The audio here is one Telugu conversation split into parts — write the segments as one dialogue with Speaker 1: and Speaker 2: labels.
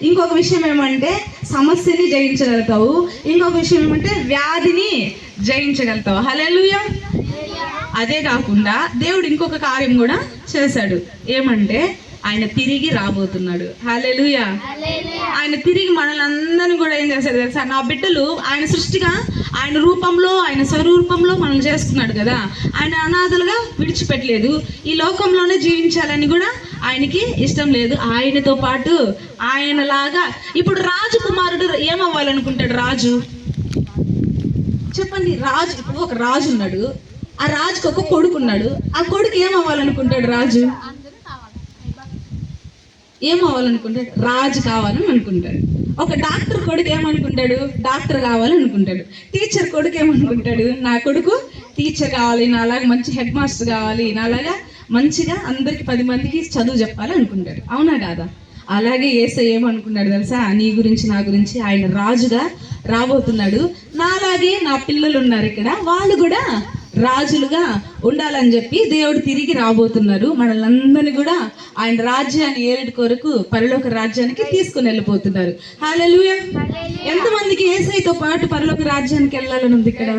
Speaker 1: ఇంకొక విషయం ఏమంటే సమస్యని జయించగలుగుతావు. ఇంకొక విషయం ఏమంటే వ్యాధిని జయించగలుగుతావు. హల్లెలూయా. అదే కాకుండా దేవుడు ఇంకొక కార్యం కూడా చేశాడు. ఏమంటే ఆయన తిరిగి రాబోతున్నాడు. హల్లెలూయా. ఆయన తిరిగి మనల్ని కూడా ఏం చేశాడు తెలుసా? నా బిడ్డలు ఆయన సృష్టిగా ఆయన రూపంలో ఆయన స్వరూపంలో మనం చేసుకున్నాడు కదా. ఆయన అనాథలుగా విడిచిపెట్టలేదు. ఈ లోకంలోనే జీవించాలని కూడా ఆయనకి ఇష్టం లేదు. ఆయనతో పాటు ఆయనలాగా ఇప్పుడు రాజకుమారుడు ఏమవ్వాలనుకుంటాడు? రాజు చెప్పండి. రాజు ఇప్పుడు ఒక రాజు ఉన్నాడు, ఆ రాజుకి ఒక కొడుకు ఉన్నాడు. ఆ కొడుకు ఏమవ్వాలనుకుంటాడు? రాజు ఏమవ్వాలనుకుంటాడు? రాజు కావాలని అనుకుంటాడు. ఒక డాక్టర్ కొడుకు ఏమనుకుంటాడు? డాక్టర్ కావాలని అనుకుంటాడు. టీచర్ కొడుకు ఏమనుకుంటాడు? నా కొడుకు టీచర్ కావాలి, నాలాగా మంచి హెడ్ మాస్టర్ కావాలి, నాలాగా మంచిగా అందరికి 10 మందికి చదువు చెప్పాలి అనుకుంటాడు. అవునా కాదా? అలాగే యేసయ్య ఏమనుకున్నాడు తెలుసా? నీ గురించి నా గురించి ఆయన రాజుగా రాబోతున్నాడు. నాలాగే నా పిల్లలు ఉన్నారు ఇక్కడ, వాళ్ళు కూడా రాజులుగా ఉండాలని చెప్పి దేవుడు తిరిగి రాబోతున్నారు. మనల్ని కూడా ఆయన రాజ్యాన్ని ఏలుడు కొరకు పరలోక రాజ్యానికి తీసుకుని వెళ్ళిపోతున్నారు. హల్లెలూయా. ఎంతమందికి యేసయ్యతో పాటు పరలోక రాజ్యానికి వెళ్ళాలని ఉంది ఇక్కడ?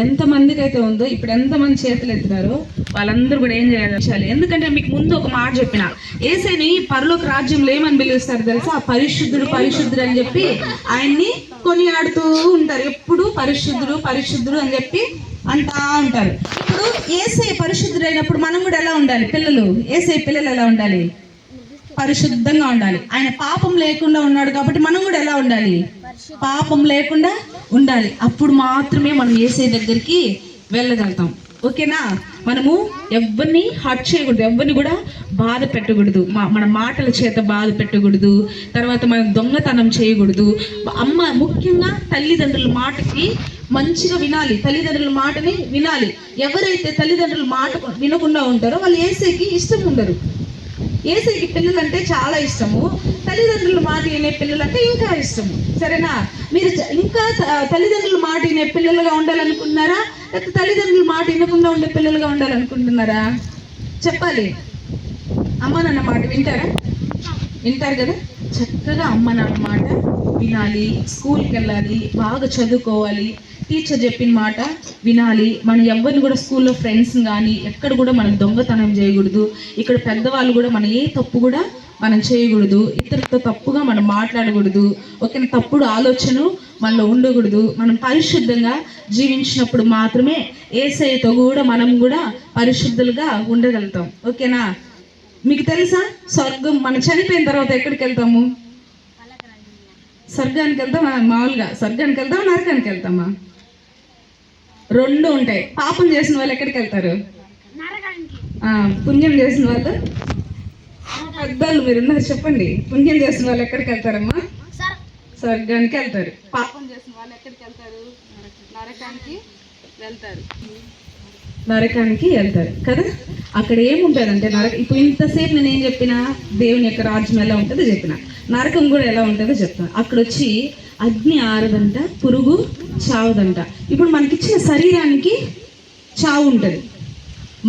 Speaker 1: ఎంతమందికి అయితే ఉందో, ఇప్పుడు ఎంతమంది చేతులు ఎత్తుతారో వాళ్ళందరూ కూడా ఏం చేయాలి? ఎందుకంటే మీకు ముందు ఒక మాట చెప్పిన, యేసయ్యని పరలోక రాజ్యంలో ఏమని పిలుస్తారు తెలుసా? పరిశుద్ధుడు పరిశుద్ధుడు అని చెప్పి ఆయన్ని కొనియాడుతూ ఉంటారు. ఎప్పుడు పరిశుద్ధుడు పరిశుద్ధుడు అని చెప్పి అంటా ఉంటారు. ఇప్పుడు యేసయ్య పరిశుద్ధుడు అయినప్పుడు మనం కూడా ఎలా ఉండాలి? పిల్లలు, యేసయ్య పిల్లలు ఎలా ఉండాలి? పరిశుద్ధంగా ఉండాలి. ఆయన పాపం లేకుండా ఉన్నాడు కాబట్టి మనం కూడా ఎలా ఉండాలి? పాపం లేకుండా ఉండాలి. అప్పుడు మాత్రమే మనం యేసయ్య దగ్గరికి వెళ్ళగలుగుతాం. ఓకేనా? మనము ఎవరిని హర్ట్ చేయకూడదు, ఎవరిని కూడా బాధ పెట్టకూడదు, మన మాటల చేత బాధ పెట్టకూడదు, తర్వాత మనం దొంగతనం చేయకూడదు. ముఖ్యంగా తల్లిదండ్రుల మాటకి మంచిగా వినాలి, తల్లిదండ్రుల మాటని వినాలి. ఎవరైతే తల్లిదండ్రుల మాట వినకుండా ఉంటారో వాళ్ళు యేసయ్యకి ఇష్టం ఉండరు. యేసయ్యకి పిల్లలంటే చాలా ఇష్టము, తల్లిదండ్రుల మాట వినే పిల్లలంటే ఇంకా ఇష్టము. సరేనా? మీరు ఇంకా తల్లిదండ్రుల మాట వినే పిల్లలుగా ఉండాలనుకుంటున్నారా, లేకపోతే తల్లిదండ్రుల మాట వినకుండా ఉండే పిల్లలుగా ఉండాలనుకుంటున్నారా? చెప్పాలి. అమ్మ నాన్న మాట వింటారా? వింటారు కదా. చక్కగా అమ్మ నాన్న మాట వినాలి, స్కూల్కి వెళ్ళాలి, బాగా చదువుకోవాలి, టీచర్ చెప్పిన మాట వినాలి. మనం ఎవరిని కూడా స్కూల్లో ఫ్రెండ్స్ కానీ ఎక్కడ కూడా మనం దొంగతనం చేయకూడదు. ఇక్కడ పెద్దవాళ్ళు కూడా మనం ఏ తప్పు కూడా మనం చేయకూడదు. ఇతరులతో తప్పుగా మనం మాట్లాడకూడదు. ఒక తప్పుడు ఆలోచన మనలో ఉండకూడదు. మనం పరిశుద్ధంగా జీవించినప్పుడు మాత్రమే యేసయ్యతో కూడా మనం కూడా పరిశుద్ధులుగా ఉండగలుగుతాం. ఓకేనా? మీకు తెలుసా స్వర్గం మనం చనిపోయిన తర్వాత ఎక్కడికి వెళ్తాము? స్వర్గానికి వెళ్తామా? మామూలుగా స్వర్గానికి వెళ్తామా, నరకానికి వెళ్తామా? రెండు ఉంటాయి. పాపం చేసిన వాళ్ళు ఎక్కడికి వెళ్తారు? పుణ్యం చేసిన వాళ్ళు పెద్దలు మీరున్నారు చెప్పండి. పుణ్యం చేసిన వాళ్ళు ఎక్కడికి వెళ్తారమ్మా? స్వర్గానికి వెళ్తారు. పాపం చేసిన వాళ్ళు ఎక్కడికి వెళ్తారు? నరకానికి వెళ్తారు. నరకానికి వెళ్తారు కదా. అక్కడ ఏముంటుందంటే ఇప్పుడు ఇంతసేపు నేను ఏం చెప్పినా దేవుని యొక్క రాజ్యం ఎలా ఉంటుందో చెప్పిన, నరకం కూడా ఎలా ఉంటుందో చెప్తాను. అక్కడ వచ్చి అగ్ని ఆరదంట, పురుగు చావుదంట. ఇప్పుడు మనకిచ్చిన శరీరానికి చావు ఉంటుంది,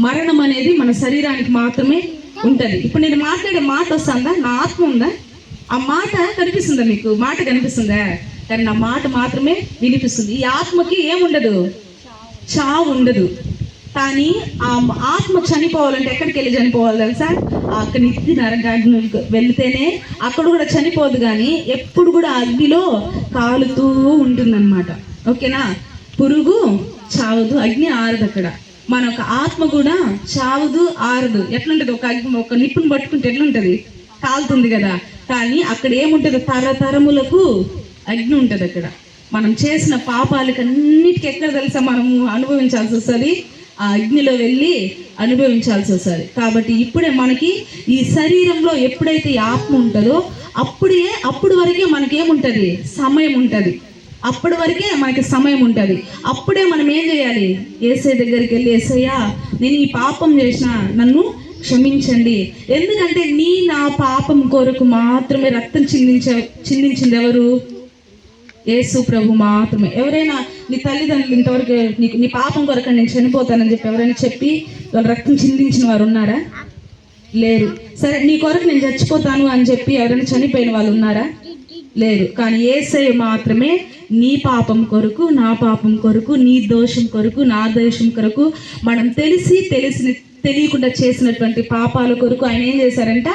Speaker 1: మరణం అనేది మన శరీరానికి మాత్రమే ఉంటుంది. ఇప్పుడు నేను మాట్లాడే మాట వస్తుందా? నా ఆత్మ ఉందా? ఆ మాట కనిపిస్తుందా మీకు? మాట కనిపిస్తుందా? కానీ నా మాట మాత్రమే వినిపిస్తుంది. ఈ ఆత్మకి ఏముండదు, చావు ఉండదు. కానీ ఆ ఆత్మ చనిపోవాలంటే ఎక్కడికి వెళ్ళి చనిపోవాలి తెలుసా? అక్కడ నిత్య నరకాగ్నికి వెళ్తేనే అక్కడ కూడా చనిపోదు, కానీ ఎప్పుడు కూడా అగ్నిలో కాలుతూ ఉంటుందన్నమాట. ఓకేనా? పురుగు చావదు, అగ్ని ఆరదు. అక్కడ మన ఒక ఆత్మ కూడా చావదు, ఆరదు. ఎట్లుంటది? ఒక నిప్పును పట్టుకుంటే ఎట్లుంటది? కాలుతుంది కదా. కానీ అక్కడ ఏముంటది? తరతరములకు అగ్ని ఉంటుంది. అక్కడ మనం చేసిన పాపాలకి అన్నిటికీ ఎక్కడ తెలుసా మనము అనుభవించాల్సి వస్తుంది? ఆ అగ్నిలో వెళ్ళి అనుభవించాల్సి వస్తుంది. కాబట్టి ఇప్పుడే మనకి ఈ శరీరంలో ఎప్పుడైతే ఈ ఆత్మ ఉంటుందో అప్పుడు వరకే మనకేముంటుంది? సమయం ఉంటుంది. అప్పటి వరకే మనకి సమయం ఉంటుంది. అప్పుడే మనం ఏం చేయాలి? యేసయ్య దగ్గరికి వెళ్ళి, యేసయ్యా నేను ఈ పాపం చేసిన, నన్ను క్షమించండి. ఎందుకంటే నా పాపం కొరకు మాత్రమే రక్తం చిందించింది ఎవరు? యేసు ప్రభు మాత్రమే. ఎవరైనా నీ తల్లిదండ్రులు ఇంతవరకు నీ పాపం కొరకు నేను చనిపోతానని చెప్పి ఎవరైనా చెప్పి వాళ్ళు రక్తం చిందించిన వారు ఉన్నారా? లేరు. సరే నీ కొరకు నేను చచ్చిపోతాను అని చెప్పి ఎవరైనా చనిపోయిన వాళ్ళు ఉన్నారా? లేరు. కానీ యేసయ్య మాత్రమే నీ పాపం కొరకు, నా పాపం కొరకు, నీ దోషం కొరకు, నా దోషం కొరకు, మనం తెలియకుండా చేసినటువంటి పాపాల కొరకు ఆయన ఏం చేశారంట?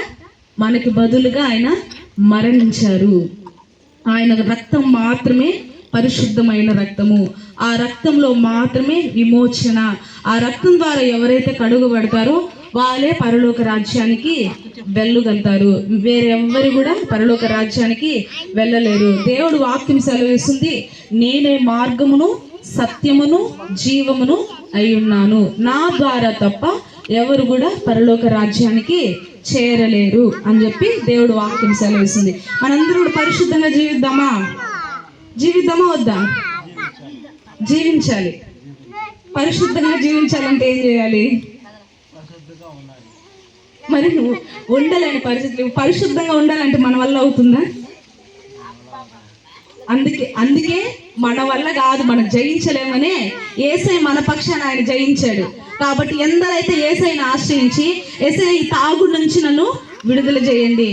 Speaker 1: మనకి బదులుగా ఆయన మరణించారు. ఆయన రక్తం మాత్రమే పరిశుద్ధమైన రక్తము. ఆ రక్తంలో మాత్రమే విమోచన. ఆ రక్తం ద్వారా ఎవరైతే కడుగబడతారో వాళ్ళే పరలోక రాజ్యానికి వెళ్ళగలుగుతారు. వేరెవ్వరు కూడా పరలోక రాజ్యానికి వెళ్ళలేరు. దేవుడు వాక్యం సెలవిస్తుంది, నేనే మార్గమును, సత్యమును, జీవమును అయి ఉన్నాను. నా ద్వారా తప్ప ఎవరు కూడా పరలోక రాజ్యానికి చేరలేరు అని చెప్పి దేవుడు వాక్యం సెలవిస్తుంది. మనందరూ కూడా పరిశుద్ధంగా జీవిద్దామా వద్దా? జీవించాలి. పరిశుద్ధంగా జీవించాలంటే ఏం చేయాలి? మరి నువ్వు ఉండలేని పరిస్థితులు, పరిశుద్ధంగా ఉండాలంటే మన వల్ల అవుతుందా? అందుకే మన వల్ల కాదు, మనం జయించలేమనే యేసయ్య మన పక్షాన ఆయన జయించాడు. కాబట్టి ఎందరైతే యేసయ్యని ఆశ్రయించి, యేసయ్య ఈ తాగుడు నుంచి నన్ను విడుదల చేయండి,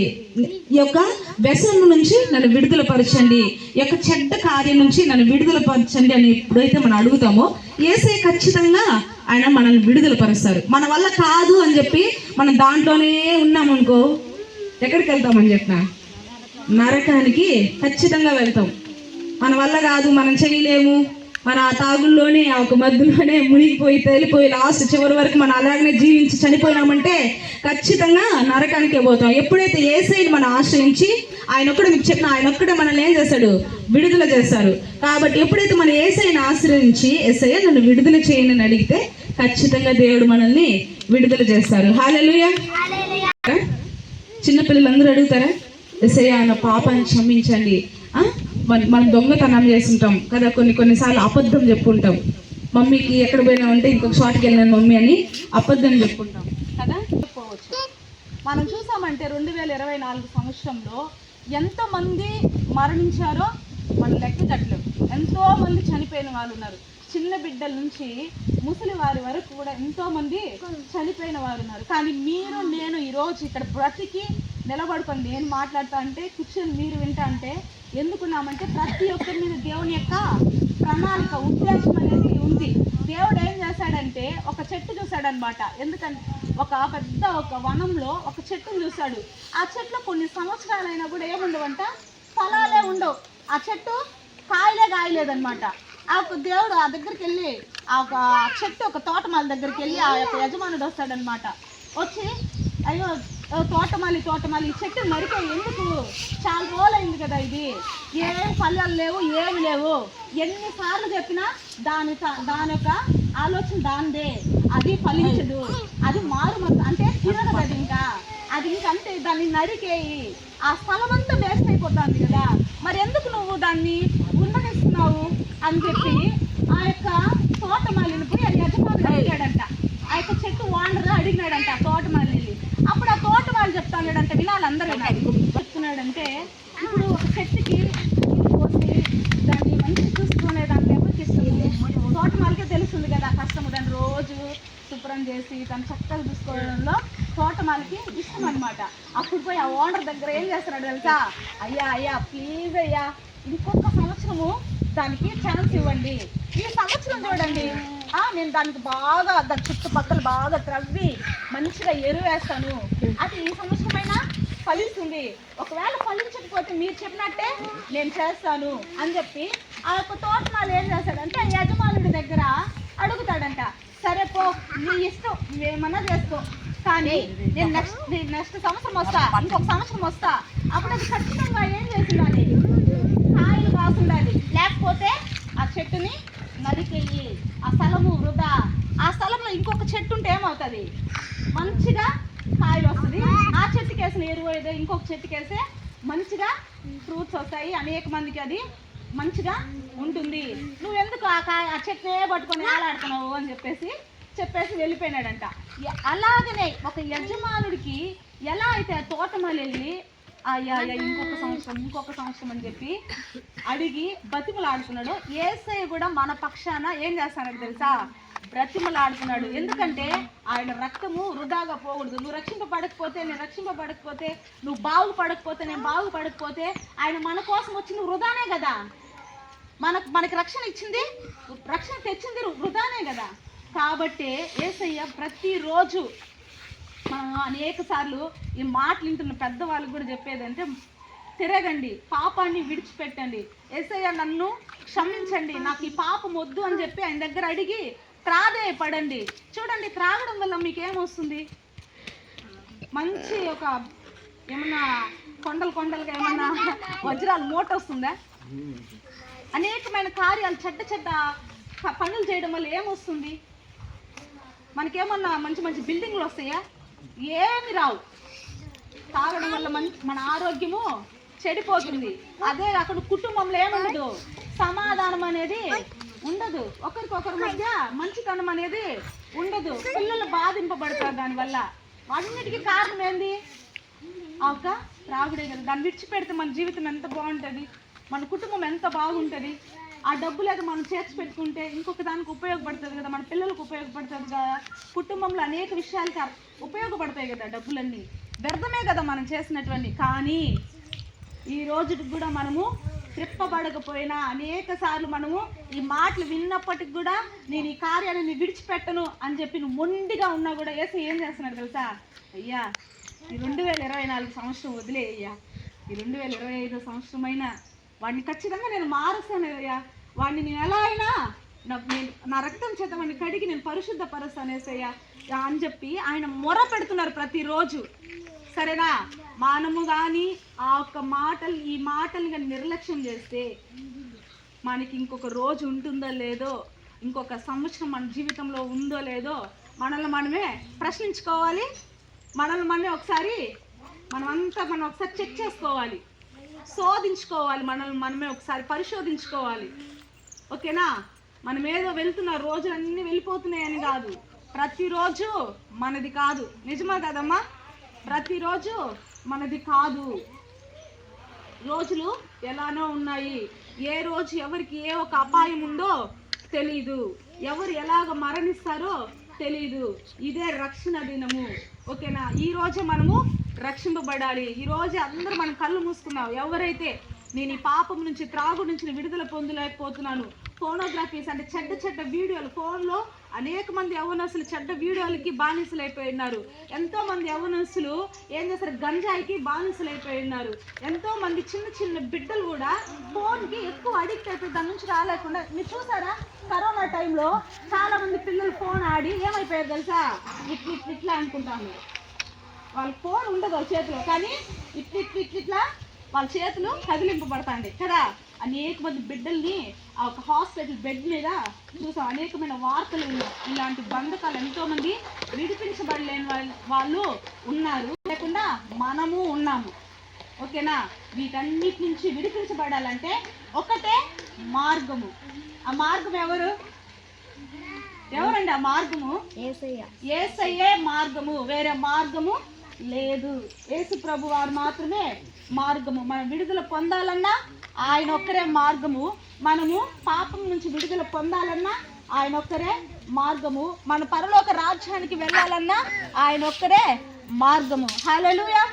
Speaker 1: ఈ యొక్క వ్యసనం నుంచి నన్ను విడుదల పరచండి, ఈ యొక్క చెడ్డ కార్యం నుంచి నన్ను విడుదల పరచండి అని ఎప్పుడైతే మనం అడుగుతామో యేసయ్య ఖచ్చితంగా ఆయన మనల్ని విడుదల పరుస్తారు. మన వల్ల కాదు అని చెప్పి మనం దాంట్లోనే ఉన్నామనుకో ఎక్కడికి వెళ్తామని చెప్పిన? నరకానికి ఖచ్చితంగా వెళ్తాం. మన వల్ల కాదు, మనం చేయలేము, మన ఆ తాగుల్లోనే, ఆ ఒక మధ్యలోనే మునిగిపోయి తేలిపోయి లాస్ట్ చివరి వరకు మనం అలాగనే జీవించి చనిపోయినామంటే ఖచ్చితంగా నరకానికే పోతాం. ఎప్పుడైతే యేసయ్యని మనం ఆశ్రయించి, ఆయన ఒక్కడే, మీకు చెప్పిన ఆయన ఒక్కడే మనల్ని ఏం చేస్తాడు? విడుదల చేస్తారు. కాబట్టి ఎప్పుడైతే మనం యేసయ్యని ఆశ్రయించి, యేసయ్య నన్ను విడుదల చేయని అడిగితే ఖచ్చితంగా దేవుడు మనల్ని విడుదల చేస్తారు. హల్లెలూయా. చిన్నపిల్లలందరూ అడుగుతారా? యేసయ్య నా పాపాన్ని క్షమించండి. మనం దొంగతనం చేస్తుంటాం కదా, కొన్నిసార్లు అబద్ధం చెప్పుకుంటాం. మమ్మీకి ఎక్కడ పోయినా ఉంటే ఇంకొక షాట్కి వెళ్ళినాను మమ్మీ అని అబద్ధం చెప్పుకుంటాం కదా. చెప్పుకోవచ్చు. మనం చూసామంటే 2024 సంవత్సరంలో ఎంతమంది మరణించారో మనం లెక్క కట్టలేము. ఎంతోమంది చనిపోయిన వాళ్ళు ఉన్నారు. చిన్న బిడ్డల నుంచి ముసలి వారి వరకు కూడా ఎంతోమంది చనిపోయిన వారు ఉన్నారు. కానీ మీరు, నేను ఈరోజు ఇక్కడ బ్రతికి నిలబడుకొని నేను మాట్లాడుతా అంటే, కూర్చొని మీరు వింటా అంటే ఎందుకున్నామంటే ప్రతి ఒక్కరి మీద దేవుని యొక్క ప్రణాళిక, ఉద్దేశం అనేది ఉంది. దేవుడు ఏం చేశాడంటే ఒక చెట్టు చూశాడనమాట. ఎందుకంటే ఒక వనంలో ఒక చెట్టును చూశాడు. ఆ చెట్లో కొన్ని సంవత్సరాలైనా కూడా ఏముండవంట? ఫలాలే ఉండవు. ఆ చెట్టు కాయలేదనమాట. ఆ దేవుడు ఆ దగ్గరికి వెళ్ళి, ఆ ఒక చెట్టు ఒక తోటమాల దగ్గరికి వెళ్ళి ఆ యొక్క యజమానుడు వస్తాడనమాట. వచ్చి, అయ్యో తోటమాలి ఈ చెట్టు నరికే, ఎందుకు? చాలా రోజులైంది కదా, ఇది ఏం ఫలాలు లేవు, ఏమి లేవు. ఎన్నిసార్లు చెప్పినా దాని యొక్క ఆలోచన దాందే, అది ఫలించదు, అది అంటే తినదు అది ఇంకంటే దాన్ని నరికేయి, ఆ స్థలం అంతా వేస్ట్ అయిపోతుంది కదా, మరి ఎందుకు నువ్వు దాన్ని ఉండనిస్తున్నావు అని చెప్పి ఆ యొక్క తోటమాలిని పోయి అది యజమానుడు అడిగాడంట. ఆ యొక్క చెట్టు ఓనర్ అడిగినాడంట తోటమాలిని. అప్పుడు ఆ తోటమాలి చెప్తాడంట, వినాలి అందరూ చెప్తున్నాడంటే, ఇప్పుడు ఒక చెట్టుకి పోసి దాన్ని మంచి చూసుకునే దాంట్లో ఎవరికి ఇష్టం? తోటమాలికే తెలుస్తుంది కదా కష్టము. దాన్ని రోజు శుభ్రం చేసి దాన్ని చక్కగా చూసుకోవడంలో తోటమాలికి ఇష్టం అనమాట. అప్పుడు పోయి ఆ ఓనర్ దగ్గర ఏం చేస్తున్నాడు తెలుసా? అయ్యా ప్లీజ్ అయ్యా, ఇంకొక సంవత్సరము దానికి ఛాన్స్ ఇవ్వండి, ఈ సంవత్సరం చూడండి, నేను దానికి బాగా దాని చుట్టుపక్కల బాగా త్రవ్వి మంచిగా ఎరువేస్తాను, అది ఈ సంవత్సరమైనా ఫలిస్తుంది, ఒకవేళ ఫలించకపోతే మీరు చెప్పినట్టే నేను చేస్తాను అని చెప్పి ఆ యొక్క తోటమాలు ఏం చేస్తాడంటే యజమానుడి దగ్గర అడుగుతాడంట. సరే పో, నీ ఇష్టం, నువ్వేమన్నా చేసుకో, కానీ నేను నెక్స్ట్ సంవత్సరం వస్తా, ఇంకొక సంవత్సరం వస్తా, అప్పుడు అది ఖచ్చితంగా ఏం చేసిండాలి? కాయలు కాసుండాలి, లేకపోతే ఆ చెట్టుని నరికెళ్ళి ఆ స్థలము వృధా. ఆ స్థలంలో ఇంకొక చెట్టు ఉంటే ఏమవుతుంది? మంచిగా కాయలు వస్తుంది. ఆ చెట్టుకి వేసిన ఎరువు ఏదో ఇంకొక చెట్టుకి వేస్తే మంచిగా ఫ్రూట్స్ వస్తాయి, అనేక మందికి అది మంచిగా ఉంటుంది. నువ్వెందుకు ఆ చెట్టునే పట్టుకొని ఆలాడుతున్నావు అని చెప్పేసి వెళ్ళిపోయినాడంట. అలాగనే ఒక యజమానుడికి ఎలా అయితే ఆ తోటమాలి వెళ్ళి అయ్యా ఇంకొక సంవత్సరం అని చెప్పి అడిగి బతిమలాడుతున్నాడు, యేసయ్య కూడా మన పక్షాన ఏం చేస్తాడో తెలుసా?
Speaker 2: బ్రతిమలాడుతున్నాడు. ఎందుకంటే ఆయన రక్తము వృధాగా పోకూడదు. నువ్వు రక్షింపబడకపోతే, నేను రక్షింపబడకపోతే, నువ్వు బాగుపడకపోతే, నేను బాగుపడకపోతే, ఆయన మన కోసం వచ్చింది వృధానే కదా. మనకి రక్షణ ఇచ్చింది, రక్షణ తెచ్చింది వృధానే కదా. కాబట్టి యేసయ్య ప్రతిరోజు మనం అనేక సార్లు ఈ మాటలు వింటున్న పెద్దవాళ్ళకి కూడా చెప్పేది అంటే, తిరగండి, పాపాన్ని విడిచిపెట్టండి, యేసయ్య నన్ను క్షమించండి, నాకు ఈ పాపం వద్దు అని చెప్పి ఆయన దగ్గర అడిగి ప్రాధేయపడండి. చూడండి, త్రాగడం వల్ల మీకు ఏమొస్తుంది? మంచి ఒక ఏమన్నా కొండలుగా ఏమన్నా వజ్రాలు మూట వస్తుందా? అనేకమైన కార్యాలు చెడ్డ పనులు చేయడం వల్ల ఏమొస్తుంది? మనకేమన్నా మంచి బిల్డింగ్లు వస్తాయా? ఏమి రావు. తాగడం వల్ల మన ఆరోగ్యము చెడిపోతుంది. అదే అక్కడ కుటుంబంలో ఏముండదు, సమాధానం అనేది ఉండదు, ఒకరికొకరి మధ్య మంచితనం అనేది ఉండదు, పిల్లలు బాధింపబడతారు దానివల్ల. అన్నిటికీ కారణం ఏంది? ఒక త్రాగుడే కదా. దాన్ని విడిచిపెడితే మన జీవితం ఎంత బాగుంటుంది, మన కుటుంబం ఎంత బాగుంటుంది. ఆ డబ్బులు ఏదో మనం చేర్చి పెట్టుకుంటే ఇంకొక దానికి ఉపయోగపడుతుంది కదా, మన పిల్లలకు ఉపయోగపడుతుంది కదా, కుటుంబంలో అనేక విషయాలకి ఉపయోగపడతాయి కదా డబ్బులన్నీ. వ్యర్థమే కదా మనం చేసినటువంటి. కానీ ఈ రోజుకి కూడా మనము త్రిప్పబడకపోయినా అనేక సార్లు మనము ఈ మాటలు విన్నప్పటికి కూడా నేను ఈ కార్యాన్ని విడిచిపెట్టను అని చెప్పి నువ్వు మొండిగా ఉన్నా కూడా యేసు ఏం చేస్తున్నాడు తెలుసా? అయ్యా, ఈ 2024 సంవత్సరం వదిలే అయ్యా, ఈ 2025 సంవత్సరమైనా వాడిని ఖచ్చితంగా నేను మారుస్తాను అయ్యా, వాడిని నేను ఎలా అయినా నా రక్తం చేత వాడిని కడిగి నేను పరిశుద్ధపరుస్తానేసయ్యా అని చెప్పి ఆయన మొర పెడుతున్నారు ప్రతిరోజు. సరేనా? మనము కానీ ఆ ఒక్క ఈ మాటలు కానీ నిర్లక్ష్యం చేస్తే మనకి ఇంకొక రోజు ఉంటుందో లేదో, ఇంకొక సంవత్సరం మన జీవితంలో ఉందో లేదో మనల్ని మనమే ప్రశ్నించుకోవాలి. మనల్ని మనమే మనం ఒకసారి చెక్ చేసుకోవాలి, శోధించుకోవాలి, మనల్ని మనమే ఒకసారి పరిశోధించుకోవాలి. ఓకేనా? మనం ఏదో వెళ్తున్న రోజులన్నీ వెళ్ళిపోతున్నాయని కాదు, ప్రతిరోజు మనది కాదు. నిజమా కదమ్మా? ప్రతిరోజు మనది కాదు. రోజులు ఎలానో ఉన్నాయి. ఏ రోజు ఎవరికి ఏ ఒక అపాయం ఉందో తెలీదు, ఎవరు ఎలాగ మరణిస్తారో తెలీదు. ఇదే రక్షణ దినము. ఓకేనా? ఈ రోజే మనము రక్షింపబడాలి. ఈ రోజే అందరూ మనం కళ్ళు మూసుకున్నాం. ఎవరైతే నేను ఈ పాపం నుంచి, త్రాగు నుంచి విడుదల పొందలేకపోతున్నాను, ఫోనోగ్రఫీస్ అంటే చెడ్డ వీడియోలు, ఫోన్లో అనేక మంది యవ్వనస్తులు చెడ్డ వీడియోలకి బానిసలు అయిపోయి ఉన్నారు. ఎంతో మంది యవ్వనస్తులు ఏం చేస్తారు, గంజాయికి బానిసలు అయిపోయి ఉన్నారు. ఎంతో మంది చిన్న బిడ్డలు కూడా ఫోన్కి ఎక్కువ అడిక్ట్ అయిపోయి దాని నుంచి రాలేకుండా. మీరు చూసారా? కరోనా టైంలో చాలా మంది పిల్లలు ఫోన్ ఆడి ఏమైపోయారు తెలుసా? ఇట్లా అనుకుంటాను. వాళ్ళ ఫోన్ ఉండదు వాళ్ళ చేతిలో, కానీ ఇట్లా వాళ్ళ చేతులు కదిలింపబడతాండి కదా. అనేక మంది బిడ్డల్ని ఆ ఒక హాస్పిటల్ బెడ్ మీద చూసాం. అనేకమైన వార్తలు ఇలాంటి బంధకాలు ఎంతో మంది విడిపించబడలేని వాళ్ళు ఉన్నారు, లేకుండా మనము ఉన్నాము. ఓకేనా? వీటన్నిటి నుంచి విడిపించబడాలంటే ఒకటే మార్గము. ఆ మార్గం ఎవరండి? ఆ మార్గము యేసయ్యే మార్గము, వేరే మార్గము లేదు. యేసు ప్రభు వారు మాత్రమే మార్గము. మనం విడుదల పొందాలన్నా ఆయన ఒక్కరే మార్గము. మనము పాపం నుంచి విడుదల పొందాలన్నా ఆయన ఒక్కరే మార్గము. మన పరలోక రాజ్యానికి వెళ్ళాలన్నా ఆయన ఒక్కరే మార్గము. హల్లెలూయా.